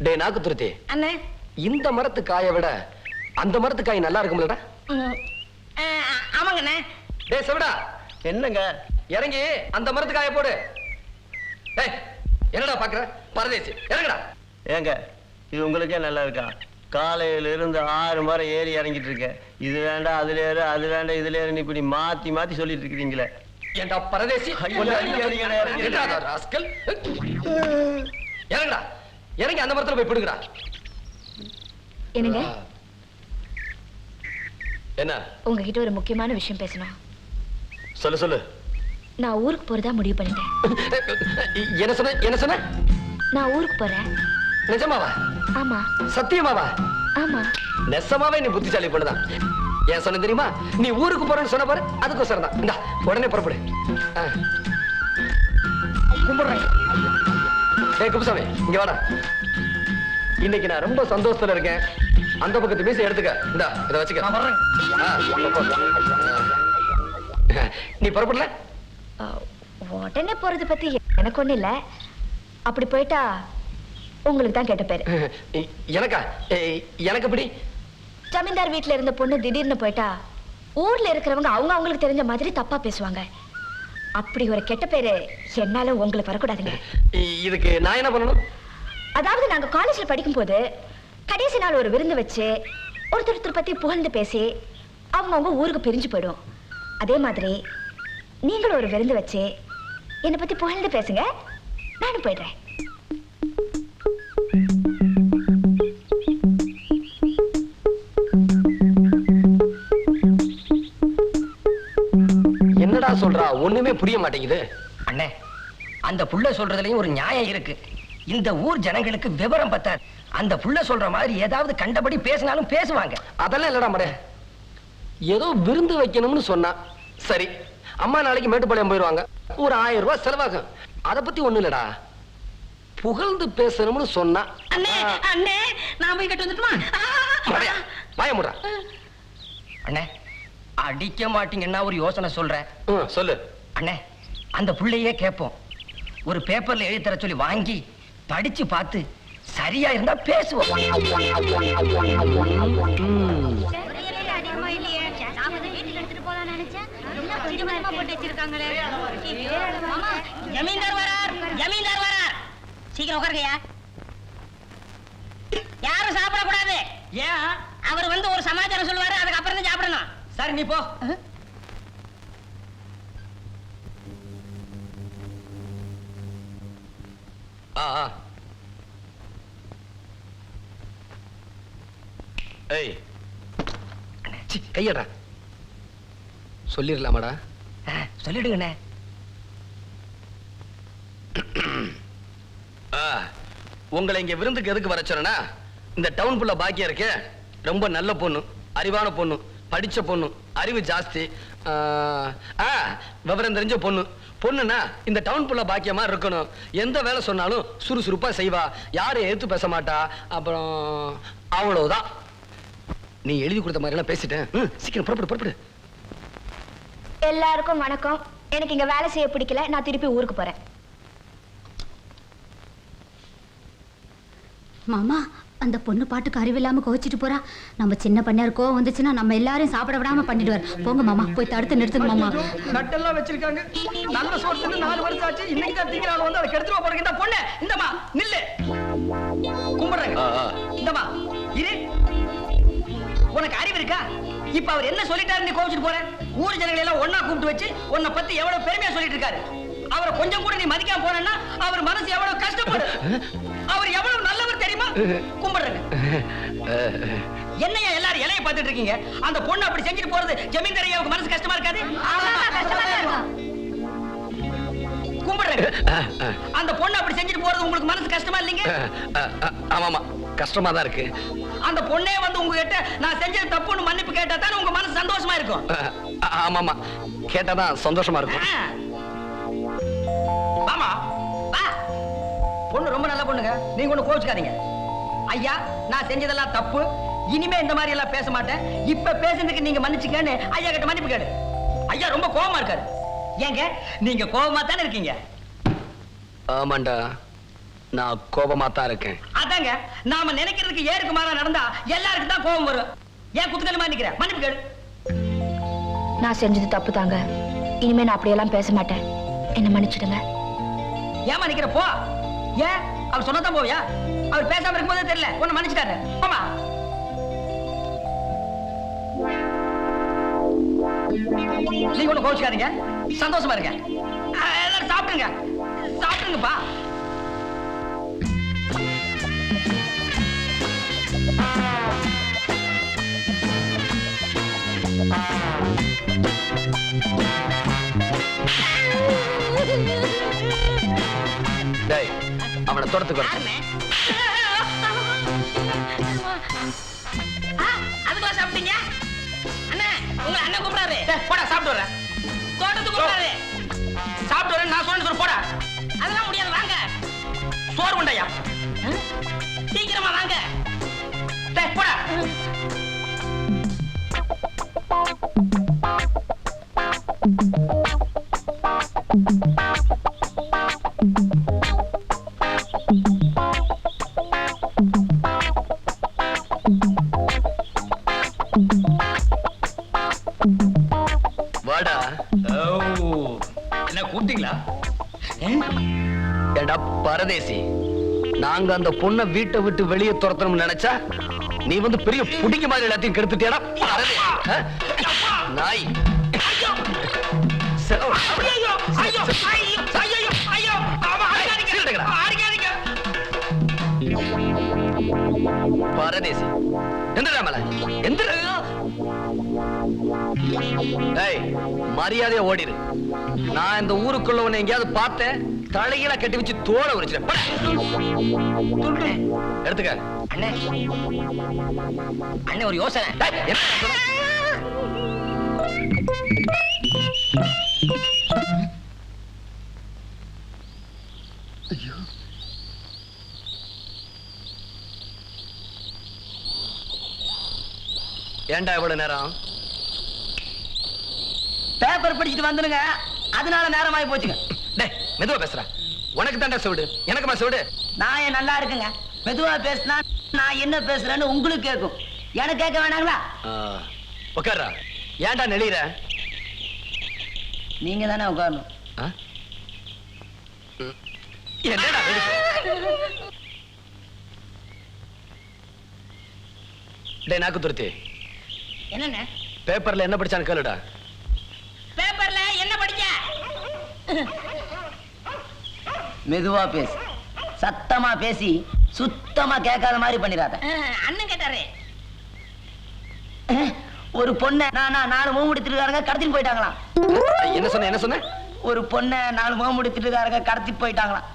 டே நாக்கு துருத்தி அண்ணே, இந்த மரத்து காயை விட அந்த மரத்து காய் நல்லா இருக்கும்லடா? ஆமாங்கண்ணே. டே செவடா, என்னங்க இறங்கி அந்த மரத்து காயை போடு. டேய் என்னடா பாக்குற பரதேசி, இறங்குடா. ஏங்க இது உங்களுக்கே நல்லா இருக்கா? காலையில இருந்து 6 மரம் ஏறி இறங்கிட்டு இருக்கேன். இது வேண்டாம் அதுல ஏறு, அது வேண்டாம் இதுல ஏறுன்னு இப்படி மாத்தி மாத்தி சொல்லிட்டு இருக்கிறீங்களே. ஏண்டா பரதேசி, இறங்குடா. இறங்கி அந்த மரத்துல போய் பிடுங்கடா. என்னங்க, என்ன? உங்ககிட்ட ஒரு முக்கியமான விஷயம் பேசணும். சொல்லு சொல்லு. நான் ஊருக்கு போறதா முடிவு பண்ணிட்டேன். என்ன சொன்ன? என்ன சொன்ன? நான் ஊருக்கு போறேன். நிஜமாவா? ஆமா. சத்தியமாவா? ஆமா. நெசமாவே நீ புத்திசாலி பண்ணுதான். ஏன் சொன்ன தெரியுமா? நீ ஊருக்கு போறேன்னு சொன்ன பாரு, அதுக்கோசரம் தான். இந்தா உடனே புறப்படு. கும்பிடுறேன். ஏய் குப்புசாமி, இங்க வாடா. இன்னைக்கு நான் ரொம்ப சந்தோஷத்துல இருக்கேன். அந்த பக்கத்து மீசை எடுத்துக்க. இந்தா இதை வச்சுக்க. நான் வர்றேன். நீ புறப்படல? உடனே போறது பத்தி எனக்கு ஒண்ணு இல்ல. அப்படி போயிட்டா உங்களுக்கு தான் கேட்ட பேரு. எனக்கா? எனக்கு எப்படி? ஜமீன்தார் வீட்டுல இருந்த பொண்ணு திடீர்னு போயிட்டா ஊர்ல இருக்கிறவங்க அவங்க அவங்களுக்கு தெரிஞ்ச மாதிரி தப்பா பேசுவாங்க. அப்படி ஒரு கெட்ட பேரு என்னால உங்களுக்கு வரக்கூடாதுங்க. இதுக்கு நான் என்ன பண்ணணும்? அதாவது நாங்க காலேஜ்ல படிக்கும் போது கடைசி நாள் ஒரு விருந்து வச்சு ஒருத்தர் பத்தி புகழ்ந்து பேசி அவங்க ஊருக்கு பிரிஞ்சு போயிடும். அதே மாதிரி நீங்களும் ஒரு விருந்து வச்சு என்னை பத்தி புகழ்ந்து பேசுங்க, நானும் போயிடுறேன். என்னடா சொல்றா? ஒண்ணுமே புரிய மாட்டேங்குது. அண்ணே, அந்த புள்ள சொல்றதுலயும் ஒரு நியாயம் இருக்கு. இந்த ஊர் ஜனங்களுக்கு விவரம் பத்தாது. அந்த புள்ள சொல்ற மாதிரி ஏதாவது கண்டபடி பேசினாலும் பேசுவாங்க. அதெல்லாம் இல்லடா மடே. ஏதோ விருந்து வைக்கணும்னு சொன்னா சரி. அம்மா நாளைக்கு மேட்டுப்பாளையம் போயிடுவாங்க, ஒரு 1000 ரூபாய் செலவாகும். அதை பத்தி ஒண்ணு இல்லடா. புகழ்ந்து பேசணும்னு சொன்னா அண்ணே அண்ணே நான் போய் கட்டு வந்துட்டுமா? பயமுடா. அண்ணே அடிக்க மாட்டீங்கன்னா ஒரு யோசனை சொல்றேன். சொல்லு. அண்ணே, அந்த புள்ளையே கேட்போம். ஒரு பேப்பர்ல எழுதி தர சொல்லி வாங்கி படிச்சு பார்த்து சரியா இருந்தா பேசுவோம். ஜமீன்தார் வரார், ஜமீன்தார் வரார். சீக்கிரம் உட்காருங்கயா. யாரும் சாப்பிடக்கூடாது. ஏன்? அவர் வந்து ஒரு சமாச்சாரம் சொல்லுவாரு, அதுக்கு அப்புறம் தான் சாப்பிடணும். சரி நீ போ. கையடா. சொல்லிடலாமாடா? சொல்லிடுங்கண்ணே. உங்களை இங்க விருந்துக்கு எதுக்கு வர சொன்னா, இந்த டவுன் புள்ள பாக்கியம் இருக்கு. ரொம்ப நல்ல பொண்ணு, அறிவான பொண்ணு, படிச்ச பொண்ணு, அறிவு ஜாஸ்தி, விவரம் தெரிஞ்ச பொண்ணு. பொண்ணுன்னா இந்த டவுன் புள்ள பாக்கியமா இருக்கணும். எந்த வேலை சொன்னாலும் சுறுசுறுப்பா செய்வா, யாரும் எதிர்த்து பேச மாட்டா. அப்புறம் அவ்வளவுதான். நீ எழுதி கொடுத்த மாதிரி எல்லாம் பேசிட்டேன். சீக்கிரம் புறப்படு புறப்படு. எல்லாருக்கும் வணக்கம். எனக்கு இங்க வேலை செய்ய பிடிக்கல, நான் திருப்பி ஊருக்கு போறேன். மாமா, அந்த பொண்ணு பாட்டுக்கு அறிவில்லாம கோச்சிட்டு போறா. நம்ம சின்ன பண்ணையார் கோவம் வந்துச்சுன்னா நம்ம எல்லாரையும் சாப்பிட விடாம பண்ணிடுவார். போங்க மாமா, போய் தடுத்து நிறுத்துங்க மாமா. நட்டெல்லாம் வச்சிருக்காங்க. நல்ல சோறு 4 வருஷம் ஆச்சு. இன்னைக்கு தான் திங்கறாங்க வந்து அதை கெடுத்துவா போறீங்க. இந்த பொண்ணு இந்தமா நில்லு. கும்பிடுறேங்க. இந்தமா இரு. உனக்கு அறிவு இருக்கா? இப்ப அவர் என்ன சொல்லிட்டாரு நீ கோவிச்சிட்டு போற? ஊர் ஜனங்களை எல்லாம் ஒண்ணா கூப்பிட்டு வச்சு உன்னை பத்தி எவ்வளவு பெருமையா சொல்லிட்டு இருக்காரு. அவரை கொஞ்சம் கூட நீ மதிக்காம போனா அவர் மனசு எவ்வளவு கஷ்டப்படும். அவர் எவ்வளவு நல்லவர் தெரியுமா? கும்பிடுறேங்க. என்னையா எல்லாரும் இலையை பார்த்துட்டு இருக்கீங்க? அந்த பொண்ணு அப்படி செஞ்சுட்டு போறது ஜமீன்தார் ஐயாவுக்கு மனசு கஷ்டமா இருக்காது? கும்பிடுறேங்க. அந்த பொண்ணு அப்படி செஞ்சுட்டு போறது உங்களுக்கு மனசு கஷ்டமா இல்லைங்க? ஆமாமா, கஷ்டமா தான் இருக்கு. அந்த பொண்ணே வந்து உங்ககிட்ட நான் செஞ்சது தப்புன்னு மன்னிப்பு கேட்டா தானே உங்க மனசு சந்தோஷமா இருக்கும். ஆமாமா, கேட்டாதான் சந்தோஷமா இருக்கும். ஆமா வா. பொண்ணு ரொம்ப நல்ல பொண்ணுங்க, நீங்க ஒண்ணு கோவிச்சுக்காதீங்க. ஐயா, நான் செஞ்சதெல்லாம் தப்பு, இனிமே இந்த மாதிரி எல்லாம் பேச மாட்டேன். இப்ப பேசுறதுக்கு நீங்க மன்னிச்சுக்கன்னு ஐயா கிட்ட மன்னிப்பு கேடு. ஐயா ரொம்ப கோவமா இருக்காரு. ஏங்க நீங்க கோவமா தானே இருக்கீங்க? ஆமாண்டா, நான் கோபமா தான் இருக்கேன். அதான் அதாங்க நாம நினைக்கிறதுக்கு ஏருக்கு மாறா நடந்தா எல்லாருக்கும் தான் கோபம் வரும். ஏன் குத்துக்கலுமா நிக்கிற? மன்னிப்பு கேளு. நான் செஞ்சது தப்பு தாங்க. இனிமே நான் அப்படியெல்லாம் பேச மாட்டேன். என்ன மன்னிச்சிடுங்க. ஏமா நிக்கிற? போ. ஏன் அவர் சொன்னதான் போவியா? அவர் பேசாம இருக்கும்போதே தெரியல உன்னை மன்னிச்சிட்டாரு. போமா. நீங்க ஒண்ணு கோவிச்சுக்காதீங்க, சந்தோஷமா இருங்க. எல்லாரும் சாப்பிடுங்க, சாப்பிடுங்கப்பா. டேய், அவனை தொடத்துக்கு வர. அதுவா சாப்பிட்டீங்க? அண்ணா, உங்க அண்ணன் கூப்பிடாரு. போடா, சாப்பிட்டு வரேன். தோட்டத்துக்கு கூப்பிடாரு. சாப்பிட்டு வரேன் நான் சொன்னேன்னு சொல்லு. போடா. அதெல்லாம் முடியாது, வாங்க. சோறு உண்டையா? சீக்கிரமா வாங்க. போடா. வாடா. என்ன கூப்பிட்டீங்களா? ஏடா பரதேசி, நாங்க அந்த பொண்ணை வீட்டை விட்டு வெளியே துரத்தணும்னு நினைச்சா நீ வந்து பெரிய புடிங்க மாதிரி எல்லாத்தையும் கெடுத்துட்டியாடா பரதேசி. நாய். பரதேசி எந்திரா மேல எந்திர. மரியாதையா ஓடிரு. நான் இந்த ஊருக்குள்ள உன்னை எங்கேயாவது பார்த்தேன், தலையில கட்டி வச்சு தோலை உரிச்சிட்டேன். எடுத்துக்க. அண்ணே, அண்ணே ஒரு யோசனை. ஏண்டா எவ்வளவு நேரம்? பேப்பர் படிச்சுட்டு வந்துருங்க, அதனால நேரமாயி போச்சுங்க. டேய், மெதுவா பேசுற. உனக்கு தாண்டா செவிடு, எனக்கு செவிடு. நான் ஏன் நல்லா இருக்குங்க. மெதுவா பேசினா நான் என்ன பேசுறேன்னு உங்களுக்கு கேட்கும், எனக்கு கேட்க வேணாங்களா? உட்கார்றா. ஏன்டா நெளிற? நீங்க தானே உட்காரணும். என்னடா டேய் நாக்கு துருத்தி, என்னண்ணே? பேப்பர்ல என்ன படிச்சான்னு கேளுடா. பேப்பர்ல என்ன படிச்ச? மெதுவா பேசு, சத்தமா பேசி சுத்தமா கேட்காத மாதிரி பண்ணிடாத. அண்ணன் கேட்டாரு. ஒரு பொண்ணை நான் 4 மூமுடி திருக்காரங்க கடத்திட்டு போயிட்டாங்களாம். என்ன சொன்ன என்ன சொன்ன? ஒரு பொண்ணை 4 மூமுடி திருக்காரங்க கடத்திட்டு போயிட்டாங்களாம்.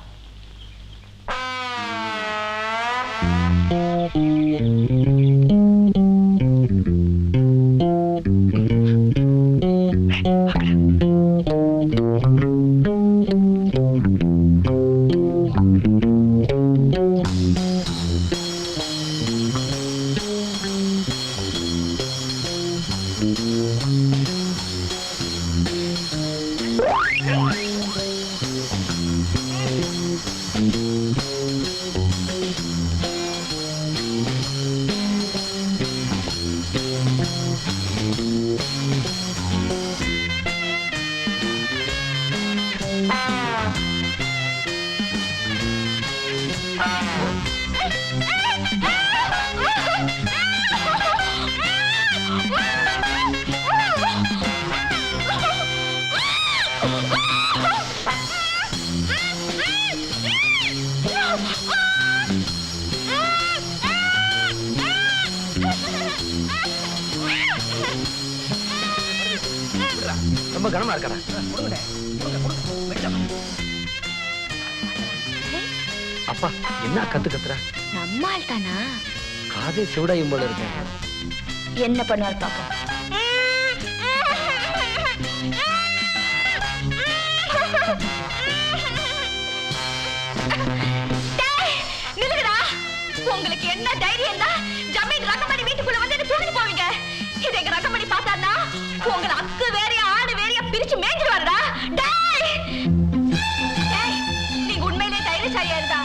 ரொம்ப கனமா இருக்கா? அப்பா என்ன கத்துற? நம்மால் தானா? காதே சிவடாயும் போல இருக்க. என்ன பண்ணுவார் பாப்பா. நில்லுடா. உங்களுக்கு என்ன தைரியம் தான் ஜமீன் ரகமணி வீட்டுக்குள்ள வந்து தூக்கிட்டு போவீங்க? இது எங்க ரகமணி பார்த்தாருன்னா உங்களை அக்கு வேறையா ஆடு வேறையா பிரிச்சு மேய்ஞ்சிருவாருடா. நீங்க உண்மையிலேயே தைரியசாலியா இருந்தா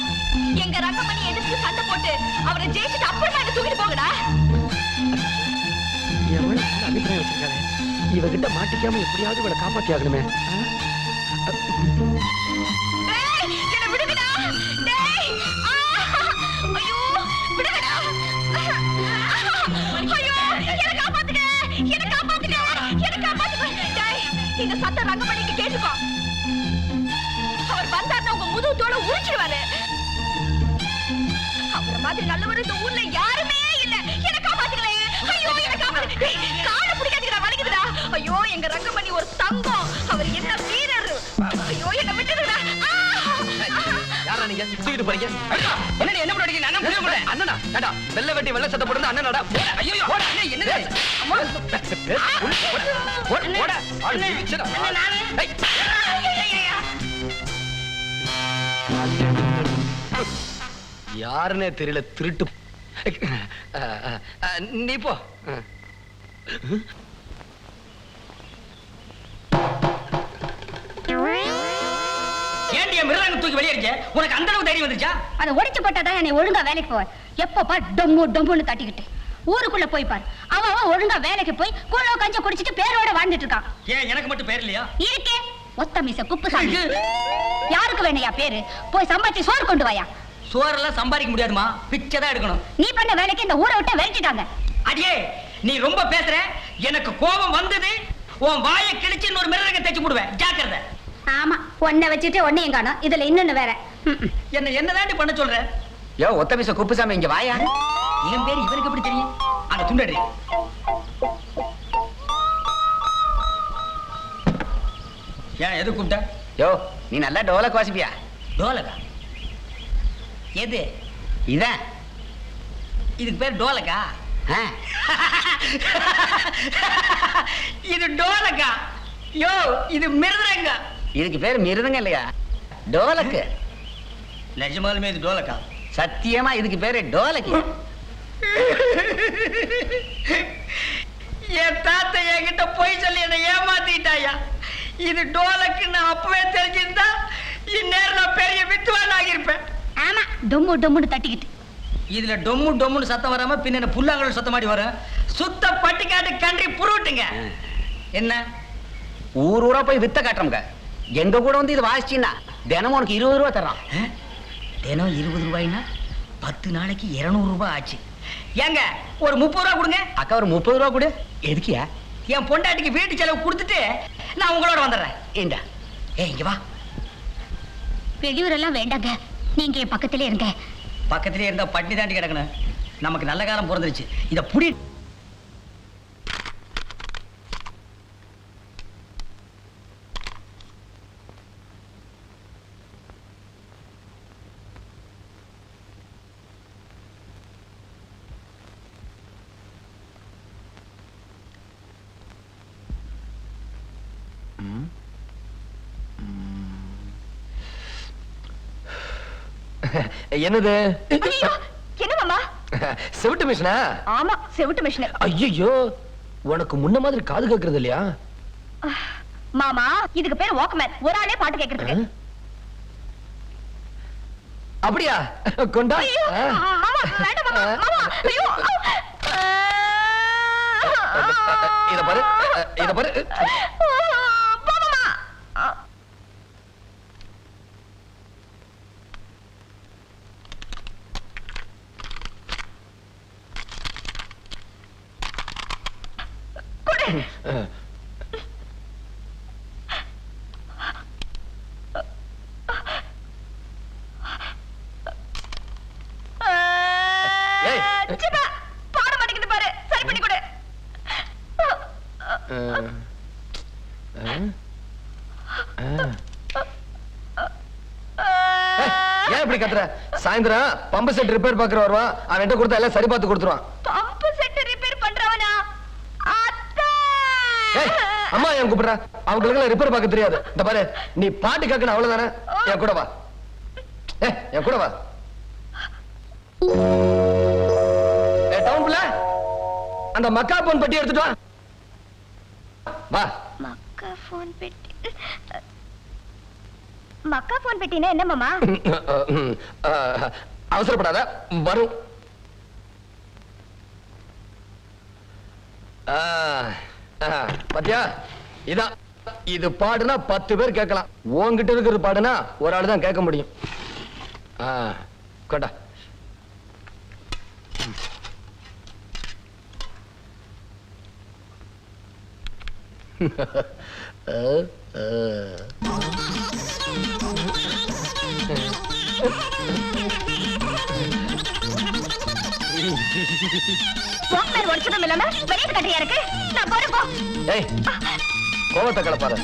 எங்க ரங்கமணி எதிர்த்து சண்டை போட்டு அவரை ஜெயிச்சுட்டு அப்புறமா என்ன தூக்கிட்டு போங்கடா. எவ்வளவு நல்ல அபிப்பிராயம் வச்சிருக்காரு. இவகிட்ட மாட்டிக்காம எப்படியாவது இவளை காப்பாத்தி ஆகணுமே. டேய், என்னை விடுங்கடா. டேய், ஐயோ, விடுங்கடா. ஐயோ, என்னை காப்பாத்துங்க, என்னை காப்பாத்துங்க, என்னை காப்பாத்துங்க. டேய், இந்த சத்தம் ரங்கமணிக்கு கேட்டுக்கோ. அவர் வந்தாருன்னா உங்க முதுகுத்தோட உரிச்சிடுவாரு. அவரை மாதிரி நல்லவர் இந்த ஊர்ல யாருமே இல்ல. என்னை காப்பாத்துங்களே. ஐயோ, என்னை காப்பாத்து. டேய், காலை பிடிக்காதீங்கடா, வலிக்குதுடா. ஐயோ, எங்க ரங்கமணி ஒரு தங்கம். அவர் என்ன வீரர். ஐயோ, என்னை விட்டுடுடா. யாரா நீங்க தூக்கிட்டு போறீங்க? என்னடி என்ன பண்ணி நான் புரிய மாட்டேன். அண்ணனா ஏடா வெள்ளை வெட்டி வெள்ளை சட்டை போட்டு அண்ணனாடா. ஐயோ என்னது அம்மா ஓட ஆள் மிச்சடா. ஏய் யாருனே தெரியல திருட்டு. நீ போ. ஏன்டி மிருதங்க தூக்கி வெளியே இருக்க? உனக்கு அந்த அளவுக்கு தைரியம் வந்துச்சா? அதை உடைச்சு போட்டாதான் என்னை ஒழுங்கா வேலைக்கு போவார். எப்போ பார் டொம்மு டொம்முன்னு தட்டிக்கிட்டு ஊருக்குள்ள போய் பார். அவன் ஒழுங்கா வேலைக்கு போய் கூழோ கஞ்ச குடிச்சிட்டு பேரோட வாழ்ந்துட்டு இருக்கான். ஏன் எனக்கு மட்டும் பேர் இல்லையா? இருக்கே ஒத்த மீச குப்புசாமி. யாருக்கு வேணையா பேரு? போய் சம்பாதிச்சு சோறு கொண்டு வாயா. சோறெல்லாம் சம்பாதிக்க முடியாதுமா, பிச்சை தான் எடுக்கணும். நீ பண்ண வேலைக்கு இந்த ஊரை விட்டு விரட்டிட்டாங்க. அடியே நீ ரொம்ப பேசுற. எனக்கு கோபம் வந்தது. உன் வாயை கிழிச்சு இன்னொரு மிருதங்க தைச்சு போடுவேன். ஜாக்கிரதை. ஆமா, ஒன்ன வச்சுட்டு ஒன்னையும் காணோம். இதுல இன்னொன்னு வேற. என்னதாண்டி பண்ண சொல்ற? யோ ஒத்த மீச குப்புசாமி இங்க வாயா. என் பேர் இவருக்கு எப்படி தெரியும்? அங்க துண்டடி. ஏன் எது கூப்பிட்ட? யோ நீ நல்லா டோலக் வாசிப்பியா? டோலகா? எது இதான். இதுக்கு பேர் டோலகா? ஆ. இது டோலகா. யோ இது மிருதங்க. இதுக்கு பேர் மிருதங்க இல்லையா, டோலக்கு. நிஜமாலுமே இது டோலகா? சத்தியமா இதுக்கு பேரு டோலக்கு. என் தாத்தா என்கிட்ட போய் சொல்லி என்னை ஏமாத்திட்டாயா. இது டோலக்குன்னு அப்பவே தெரிஞ்சிருந்தா இந்நேரம் நான் பெரிய வித்துவான் ஆகியிருப்பேன். ஆமா, டொம்மு டொம்முன்னு தட்டிக்கிட்டு. இதுல டொம்மு டொம்முன்னு சத்தம் வராம பின்ன என்ன புல்லாங்கல் சத்தம் மாடி வரும். சுத்த பட்டிக்காட்டு கன்றி புருட்டுங்க. என்ன ஊர் ஊரா போய் வித்த காட்டுறோங்க. எங்க கூட வந்து இது வாசிச்சீங்கன்னா தினமும் உனக்கு 20 ரூபா தர்றான். தினம் 20 ரூபாய்னா 10 நாளைக்கு 200 ரூபாய் ஆச்சு. ஏங்க ஒரு 30 ரூபா கொடுங்க. அக்கா ஒரு 30 ரூபா கொடு. எதுக்கியா? என் பொண்டாட்டிக்கு வீட்டு செலவு கொடுத்துட்டு நான் உங்களோட வந்துடுறேன். ஏண்டா இங்க வா. வெளியூரெல்லாம் வேண்டாங்க, நீங்க என் பக்கத்திலே இருங்க. பக்கத்திலே இருந்தா பட்டினி தாண்டி கிடக்கணும். நமக்கு நல்ல காலம் பிறந்துருச்சு. இத புடி. என்னது? என்ன மாமா? செவிட்டு மிஷினா? ஆமா, செவிட்டு மிஷின். ஐயோ, உனக்கு முன்ன மாதிரி காது கேட்கறது இல்லையா? மாமா, இதுக்கு பேர் வாக்மேன். ஒரு ஆளே பாட்டு கேட்கறதுக்கு. அப்படியா? கொண்டா. மாமா, வேண்டாம் மாமா. மாமா, ஐயோ. இத பாரு, இத பாரு. மாமா. பாட மாட்டேங்குது பாரு, சரி பண்ணி கொடு. ஏன் இப்படி கத்துற? சாயந்தரம் பம்பு செட் ரிப்பேர் பாக்குற வருவான். அவன்கிட்ட கொடுத்தா எல்லாம் சரி பார்த்து கொடுத்துருவான். பம்பு செட் ரிப்பேர் பண்றவனா? அம்மா என் கூப்பிடுறா. அவங்களுக்கு ரிப்பேர் பார்க்க தெரியாது. இந்த பாரு, நீ பாட்டு கேட்கணும் அவ்வளவுதானே. என் கூட வா. என் கூட வா. டவுன்ல அந்த மக்கா போன் பெட்டி எடுத்துட்டு வா. வா. மக்கா போன் பெட்டி. மக்கா போன் பெட்டினா என்ன மாமா? அவசரப்படாத, வரும். பாத்தியா, இதான் இது பாடுனா 10 பேர் கேட்கலாம். உன்கிட்ட இருக்கிறது பாடுனா ஒரு ஆள் தான் கேட்க முடியும். கொண்டா. வாக்மேன் உடைச்சதும் இல்லாம வெளியே கட்டையா இருக்கு. நான் போறேன் போ. ஏய், கோவத்தை கலப்பாத.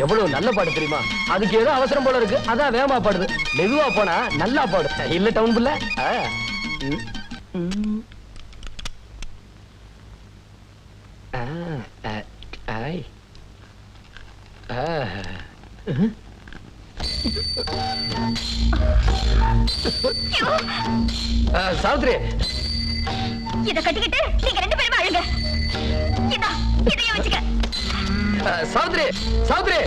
எவ்வளவு நல்ல பாடு தெரியுமா? அதுக்கு ஏதோ அவசரம் போல இருக்கு, அதான் வேகமா பாடுது. மெதுவா போனா நல்லா பாடு. இல்ல டவுன் புள்ள. சாவித்ரி, இத கட்டிக்கிட்டு நீங்க 2 பேரும் அழுங்க. இதையும் வச்சுக்க. சாவித்ரி, சாவித்ரி.